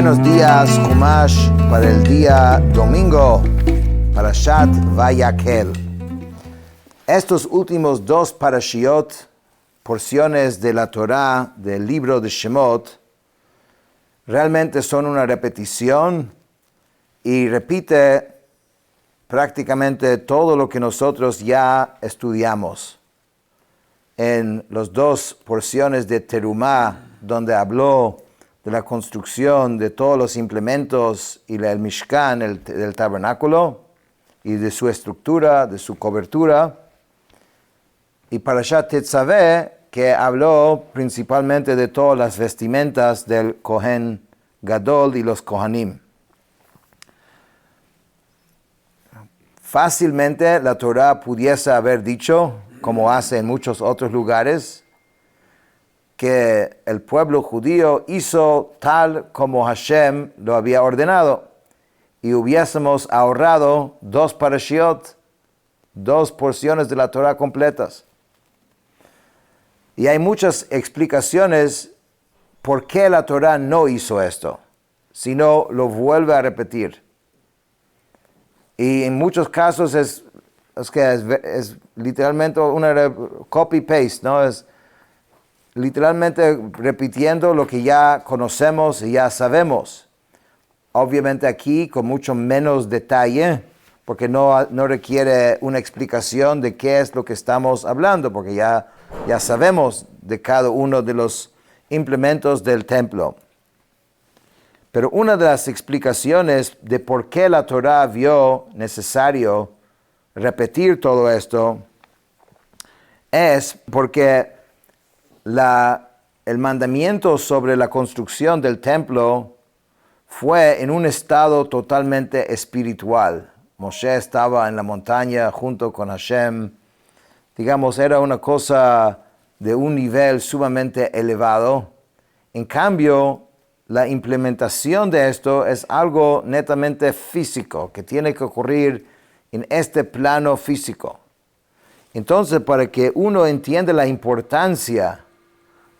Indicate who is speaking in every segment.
Speaker 1: Buenos días, Chumash, para el día domingo, Parashat Vayakhel. Estos últimos dos parashiot, porciones de la Torá del libro de Shemot, realmente son una repetición y repite prácticamente todo lo que nosotros ya estudiamos. En las dos porciones de Terumá, donde habló de la construcción de todos los implementos y el Mishkan, del tabernáculo, y de su estructura, de su cobertura. Y Parashat Tetzaveh, que habló principalmente de todas las vestimentas del Kohen Gadol y los Kohanim. Fácilmente la Torá pudiese haber dicho, como hace en muchos otros lugares, que el pueblo judío hizo tal como Hashem lo había ordenado y hubiésemos ahorrado dos parashiot, dos porciones de la Torá completas. Y hay muchas explicaciones por qué la Torá no hizo esto, sino lo vuelve a repetir. Y en muchos casos es literalmente una copy-paste, ¿no? Es literalmente repitiendo lo que ya conocemos y ya sabemos. Obviamente aquí con mucho menos detalle, porque no requiere una explicación de qué es lo que estamos hablando, porque ya sabemos de cada uno de los implementos del templo. Pero una de las explicaciones de por qué la Torá vio necesario repetir todo esto es porque el mandamiento sobre la construcción del templo fue en un estado totalmente espiritual. Moshe estaba en la montaña junto con Hashem. Digamos, era una cosa de un nivel sumamente elevado. En cambio, la implementación de esto es algo netamente físico, que tiene que ocurrir en este plano físico. Entonces, para que uno entienda la importancia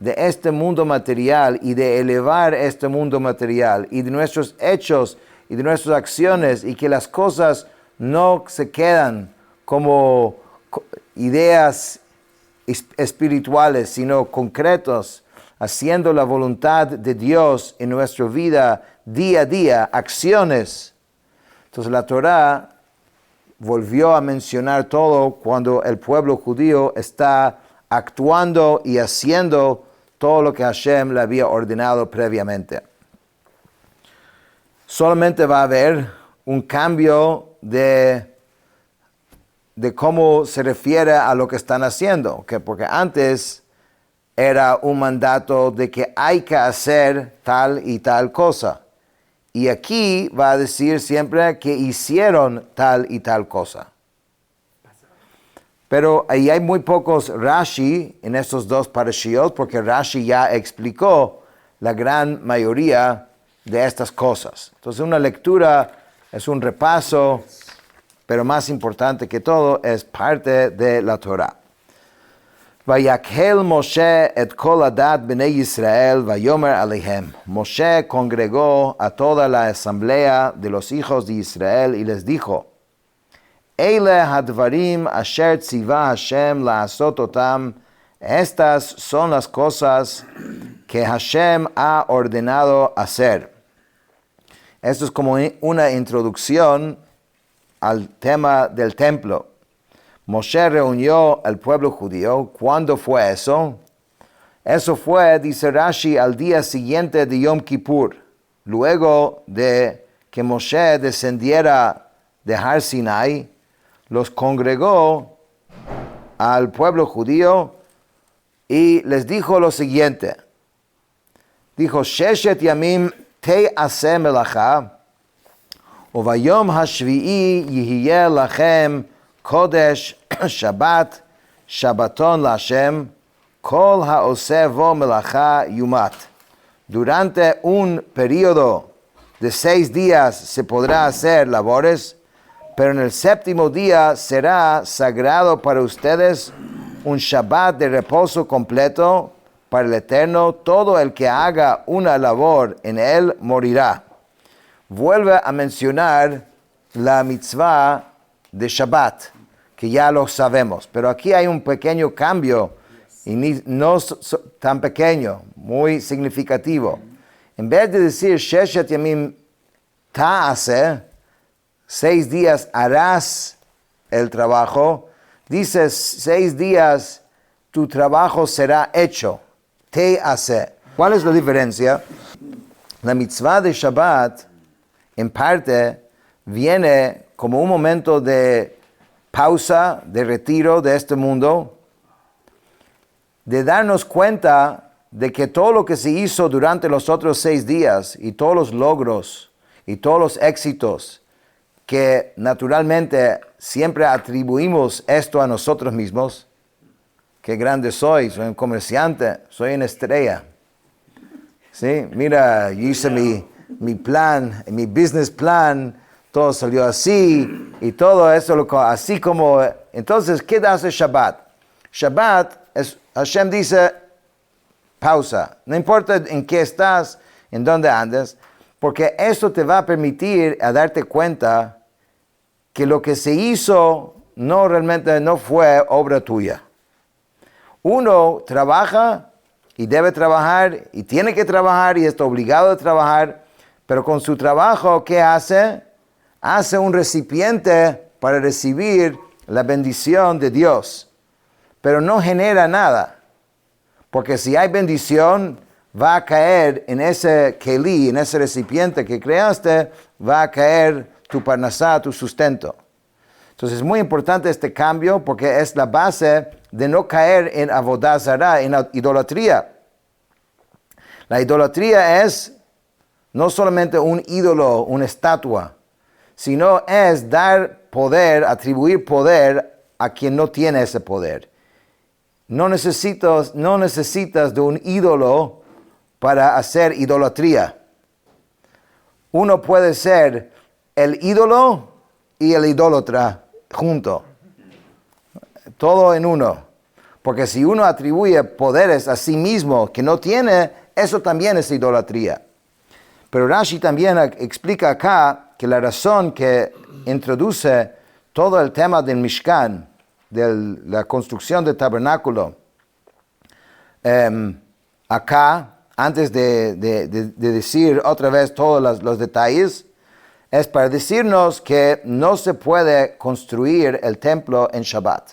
Speaker 1: de este mundo material y de elevar este mundo material y de nuestros hechos y de nuestras acciones y que las cosas no se quedan como ideas espirituales, sino concretos, haciendo la voluntad de Dios en nuestra vida día a día, acciones. Entonces la Torá volvió a mencionar todo cuando el pueblo judío está actuando y haciendo todo lo que Hashem le había ordenado previamente. Solamente va a haber un cambio de cómo se refiere a lo que están haciendo, porque antes era un mandato de que hay que hacer tal y tal cosa. Y aquí va a decir siempre que hicieron tal y tal cosa. Pero ahí hay muy pocos Rashi en estos dos parashiot, porque Rashi ya explicó la gran mayoría de estas cosas. Entonces una lectura es un repaso, pero más importante que todo es parte de la Torá. Vayakhel Moshe et kol adat bnei Yisrael vayomer alehem. Moshe congregó a toda la asamblea de los hijos de Israel y les dijo: Eile hadvarim asher tziva Hashem la'asot otam. Estas son las cosas que Hashem ha ordenado hacer. Esto es como una introducción al tema del templo. Moshe reunió al pueblo judío. ¿Cuándo fue eso? Eso fue, dice Rashi, al día siguiente de Yom Kippur, luego de que Moshe descendiera de Har Sinai. Los congregó al pueblo judío y les dijo lo siguiente. Dijo: Sheshet yamim te'aseh melacha, uvayom hashvi'i yihiyeh lachem kodesh Shabbat, Shabbaton Lashem, kol ha'oseh vo melacha yumat. Durante un periodo de 6 días se podrá hacer labores, pero en el 7º día será sagrado para ustedes un Shabbat de reposo completo. para el Eterno, todo el que haga una labor en él morirá. Vuelve a mencionar la mitzvah de Shabbat, que ya lo sabemos, pero aquí hay un pequeño cambio, y no tan pequeño, muy significativo. En vez de decir Sheshet Yamim Ta'aseh, 6 días harás el trabajo, dice 6 días tu trabajo será hecho. Te'aseh. ¿Cuál es la diferencia? La mitzvah de Shabbat, en parte, viene como un momento de pausa, de retiro de este mundo, de darnos cuenta de que todo lo que se hizo durante los otros 6 días y todos los logros y todos los éxitos que naturalmente siempre atribuimos esto a nosotros mismos. Qué grande soy un comerciante, soy una estrella. ¿Sí? Mira, yo hice mi plan, mi business plan, todo salió así y todo eso, así como... Entonces, ¿qué hace Shabbat? Shabbat, Hashem dice, pausa. No importa en qué estás, en dónde andes, porque eso te va a permitir a darte cuenta que lo que se hizo realmente no fue obra tuya. Uno trabaja y debe trabajar y tiene que trabajar y está obligado a trabajar, pero con su trabajo, ¿qué hace? Hace un recipiente para recibir la bendición de Dios, pero no genera nada, porque si hay bendición, va a caer en ese keli, en ese recipiente que creaste, va a caer tu parnasá, tu sustento. Entonces es muy importante este cambio porque es la base de no caer en avodah zará, en idolatría. La idolatría es no solamente un ídolo, una estatua, sino es dar poder, atribuir poder a quien no tiene ese poder. No necesitas de un ídolo para hacer idolatría. Uno puede ser el ídolo y el idólatra junto. Todo en uno. Porque si uno atribuye poderes a sí mismo que no tiene, eso también es idolatría. Pero Rashi también explica acá que la razón que introduce todo el tema del Mishkan, de la construcción del tabernáculo, acá, antes de decir otra vez todos los detalles, es para decirnos que no se puede construir el templo en Shabbat.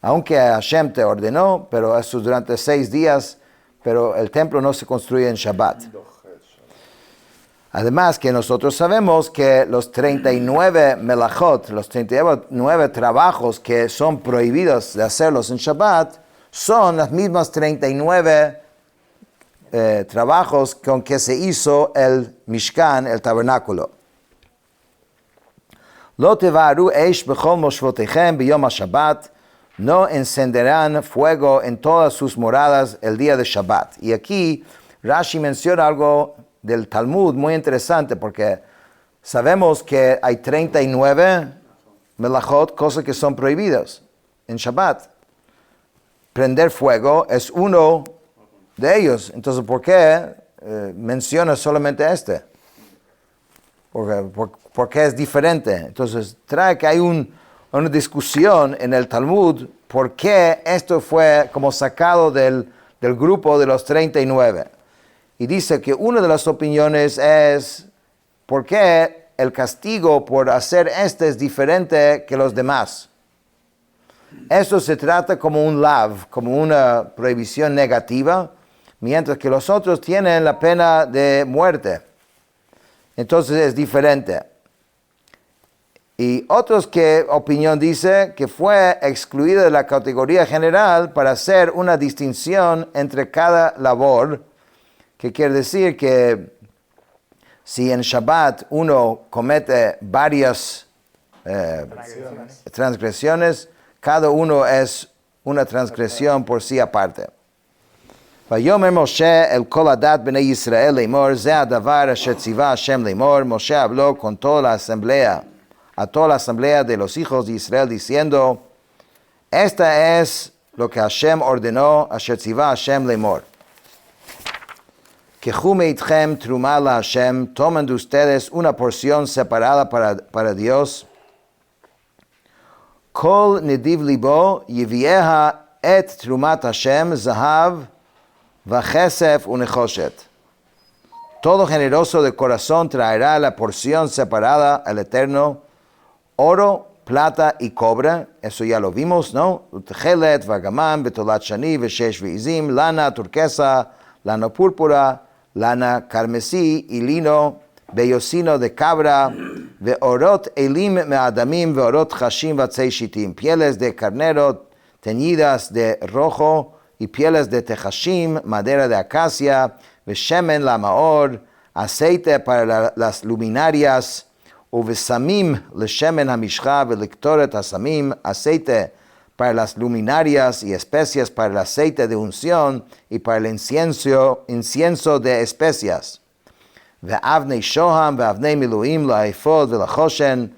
Speaker 1: Aunque Hashem te ordenó, pero eso durante 6 días, pero el templo no se construye en Shabbat. Además que nosotros sabemos que los 39 melachot, los 39 trabajos que son prohibidos de hacerlos en Shabbat, son las mismas 39 trabajos con que se hizo el Mishkan, el tabernáculo. Lo tevaru eish bechol moshvotechem biyom HaShabbat, no encenderán fuego en todas sus moradas el día de Shabbat. Y aquí Rashi menciona algo del Talmud muy interesante, porque sabemos que hay 39 melachot, cosas que son prohibidas en Shabbat. Prender fuego es uno de ellos. Entonces, ¿por qué menciona solamente este? Porque es diferente. Entonces, trae que hay una discusión en el Talmud por qué esto fue como sacado del grupo de los 39. Y dice que una de las opiniones es por qué el castigo por hacer es diferente que los demás. Esto se trata como un lav, como una prohibición negativa, mientras que los otros tienen la pena de muerte. Entonces es diferente. Y otros que opinión dice que fue excluida de la categoría general para hacer una distinción entre cada labor, que quiere decir que si en Shabbat uno comete varias transgresiones, cada uno es una transgresión por sí aparte. Vayomer Moshe el kol hadat bnei Yisrael leimor, ze hadavar asher tziva Hashem leimor. Moshe habló con toda la asamblea, a toda la asamblea de los hijos de Israel, diciendo, esta es lo que Hashem ordenó, asher tzivah Hashem lemor. Kejume itchem truma la Hashem, tomen de ustedes una porción separada para Dios. Kol nediv libo yivieha et trumat Hashem zahav vachesef unechoshet. Todo generoso de corazón traerá la porción separada al Eterno, oro, plata y cobre, eso ya lo vimos, ¿no? Utechelet, vagamam, betolat shani, veshesh veizim, lana turquesa, lana púrpura, lana carmesí y lino, bellocino de cabra, veorot elim meadamim, veorot chashim vatzei shitim, pieles de carnero teñidas de rojo y pieles de tejashim, madera de acacia, veshemen la maor, aceite para las luminarias, uvesamim leshemen hamishcha veliktoret hasamim, aceite para las luminarias y especias para el aceite de unción y para el incienso de especias. Ve'avnei shoham ve'avnei miluim la'efod ve'lachoshen,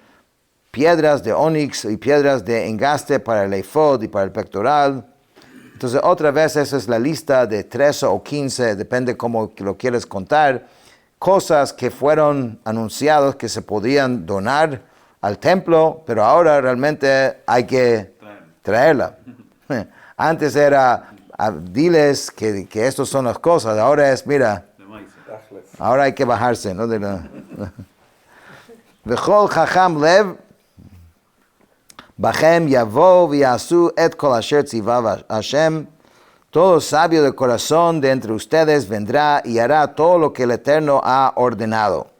Speaker 1: piedras de onix y piedras de engaste para el efod y para el pectoral. Entonces otra vez esa es la lista de 13 o 15, depende cómo lo quieres contar, cosas que fueron anunciadas que se podían donar al templo, pero ahora realmente hay que traerla. Antes era, diles que estas son las cosas, ahora es, mira, ahora hay que bajarse, ¿no? V'chol chacham lev, bachem yavo v'yasu et kol asher tziva Hashem, todo sabio de corazón de entre ustedes vendrá y hará todo lo que el Eterno ha ordenado.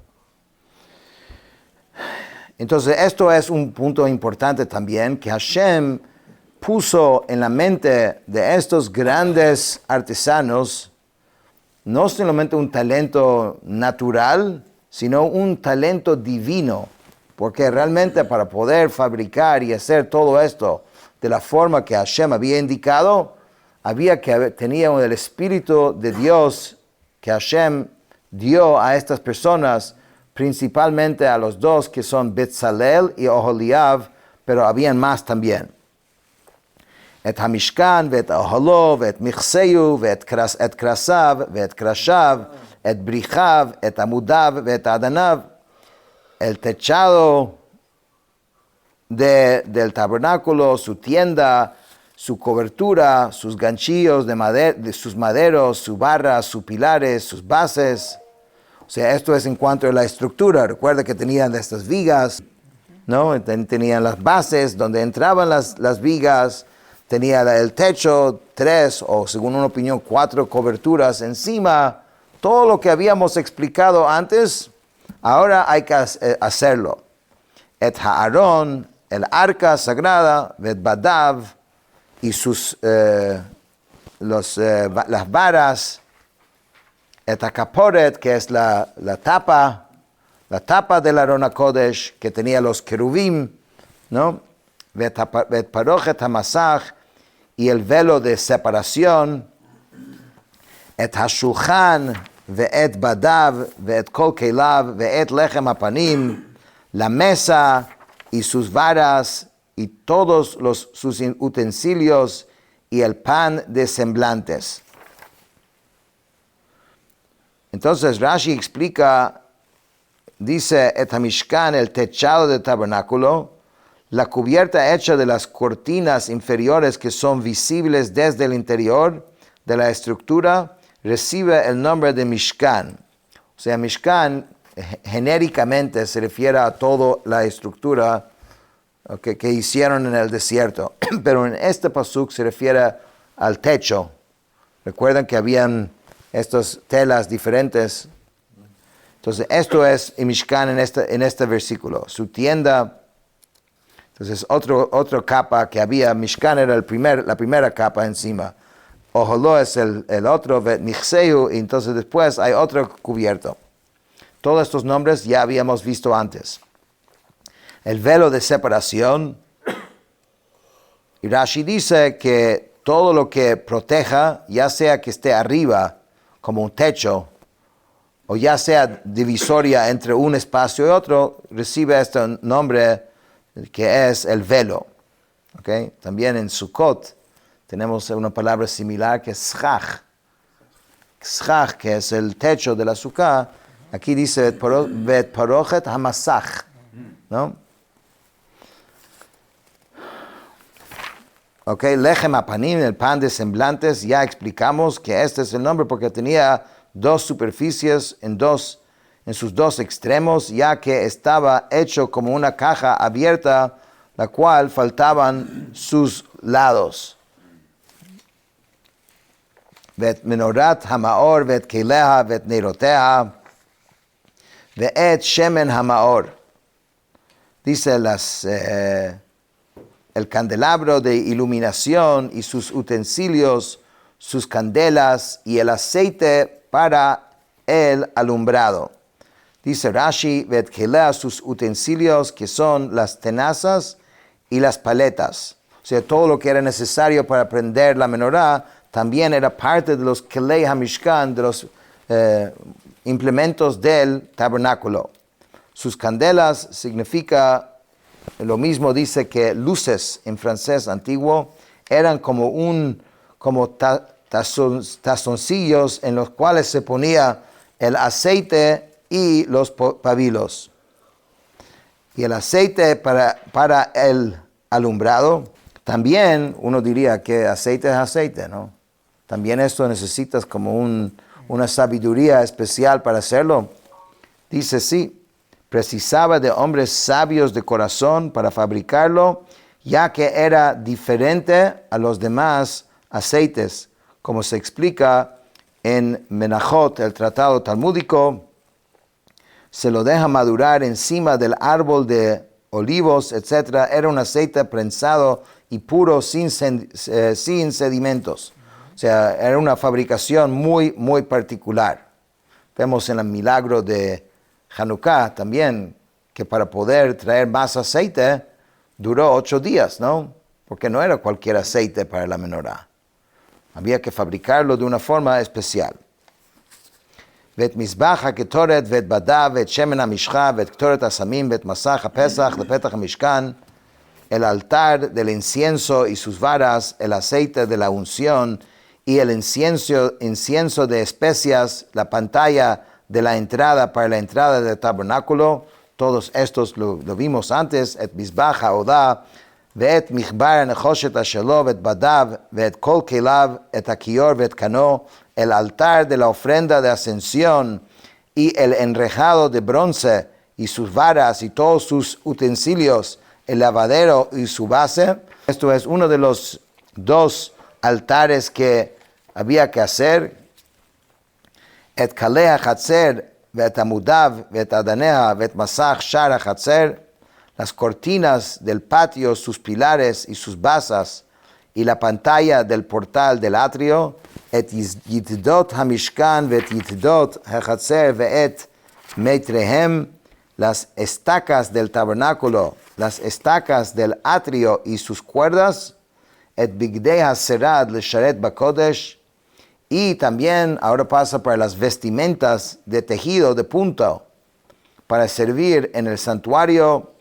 Speaker 1: Entonces esto es un punto importante también, que Hashem puso en la mente de estos grandes artesanos no solamente un talento natural, sino un talento divino, porque realmente para poder fabricar y hacer todo esto de la forma que Hashem había indicado, tenía el Espíritu de Dios que Hashem dio a estas personas, principalmente a los dos que son Betzalel y Oholiab, pero habían más también. Et Hamishkan, vet Oholo, vet Michseyu, vet Krasav, vet Krashav, et Brichav, et Amudav, vet Adanav. El techado del tabernáculo, su tienda, su cobertura, sus ganchillos de sus maderos, su barra, sus pilares, sus bases. O sea, esto es en cuanto a la estructura. Recuerda que tenían estas vigas, ¿no? Tenían las bases donde entraban las vigas, tenía el techo, 3 o según una opinión 4 coberturas encima. Todo lo que habíamos explicado antes, ahora hay que hacerlo. Et Haaron, el arca sagrada, vet Badav, y las varas, et Akaporet, que es la tapa del Aron HaKodesh, que tenía los querubim, ¿no? Vet Parochet HaMasach, y el velo de separación, et Hashulchan, ve'et Badav, ve'et Kol Keilav, ve'et Lechem HaPanim, la mesa y sus varas, y todos sus utensilios, y el pan de semblantes. Entonces Rashi explica, dice, et hamishkan, el techado del tabernáculo, la cubierta hecha de las cortinas inferiores que son visibles desde el interior de la estructura, recibe el nombre de Mishkan. O sea, Mishkan genéricamente se refiere a toda la estructura que hicieron en el desierto, pero en este pasuk se refiere al techo. Recuerdan que habían estas telas diferentes. Entonces esto es Mishkan en este versículo. Su tienda. Entonces otra capa que había. Mishkan era la primera capa encima. Oholo es el otro, Michseu, y entonces después hay otro cubierto. Todos estos nombres ya habíamos visto antes. El velo de separación. Y Rashi dice que todo lo que proteja, ya sea que esté arriba como un techo, o ya sea divisoria entre un espacio y otro, recibe este nombre que es el velo. ¿Okay? También en Sukkot tenemos una palabra similar que es schach. Schach, que es el techo de la sukkah. Aquí dice vet parochet hamasach, ¿no? Ok, lechem apanim, el pan de semblantes, ya explicamos que este es el nombre porque tenía dos superficies en sus dos extremos, ya que estaba hecho como una caja abierta, la cual faltaban sus lados. Vet menorat hamaor, vet keleha, vet neiroteha, ve'et shemen hamaor. Dice el candelabro de iluminación y sus utensilios, sus candelas y el aceite para el alumbrado. Dice Rashi, vet kelea, sus utensilios que son las tenazas y las paletas. O sea, todo lo que era necesario para prender la menorá también era parte de los kelei hamishkan, de los implementos del tabernáculo. Sus candelas significa, lo mismo dice que luces en francés antiguo, eran como tazoncillos en los cuales se ponía el aceite y los pabilos. Y el aceite para el alumbrado, también uno diría que aceite es aceite, ¿no? También esto necesitas como una sabiduría especial para hacerlo. Dice sí, precisaba de hombres sabios de corazón para fabricarlo, ya que era diferente a los demás aceites, como se explica en Menachot, el tratado talmúdico. Se lo deja madurar encima del árbol de olivos, etc. Era un aceite prensado y puro sin sedimentos. O sea, era una fabricación muy, muy particular. Vemos en el milagro de Hanukkah también, que para poder traer más aceite, duró 8 días, ¿no? Porque no era cualquier aceite para la menorá. Había que fabricarlo de una forma especial. Vet mizbach haketoret, vet badav, vet shemen hamishcha, vet ketoret asamim, vet masach hapesach, lepetach hamishkan, el altar del incienso y sus varas, el aceite de la unción y el incienso de especias, la pantalla de la entrada para la entrada del tabernáculo. Todos estos lo vimos antes. Et mizbach ha'odah, ve'et michbar nechoshet ashelo, ve'et badav, ve'et kol kelav, et hakior, ve'et kano, el altar de la ofrenda de ascensión y el enrejado de bronce y sus varas y todos sus utensilios, el lavadero y su base. Esto es uno de los 2 altares que había que hacer. Et kaleh hachatzer, vet amudav, vet adanea, vet masach shar hachatzer, las cortinas del patio, sus pilares y sus basas, y la pantalla del portal del atrio, et yitdot hamishkan, vet yitdot hachatzer, veet meitrehem, las estacas del tabernáculo, las estacas del atrio y sus cuerdas, et bigdei haserad lesharet bakodesh, y también ahora pasa para las vestimentas de tejido de punto para servir en el santuario,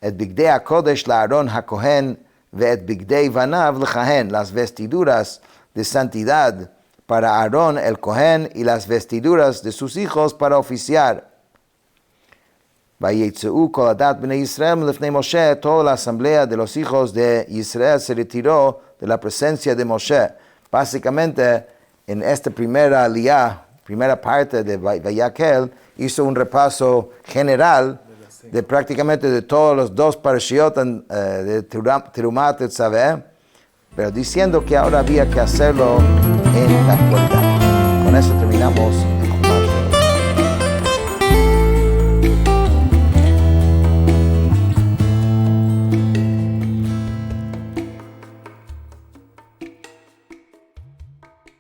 Speaker 1: et bigdei hakodesh la Aaron hakohen, veet bigdei vanav lechahen, las vestiduras de santidad para Aarón el Cohen y las vestiduras de sus hijos para oficiar. Vayetzeu kol adat bnei Yisrael lefnei Moshe, toda la asamblea de los hijos de Israel se retiró de la presencia de Moshe. Básicamente, en esta primera parte de Vayakel, hizo un repaso general de prácticamente de todos los 2 parashiot de Terumat Tetzaveh, pero diciendo que ahora había que hacerlo en la actualidad. Con eso terminamos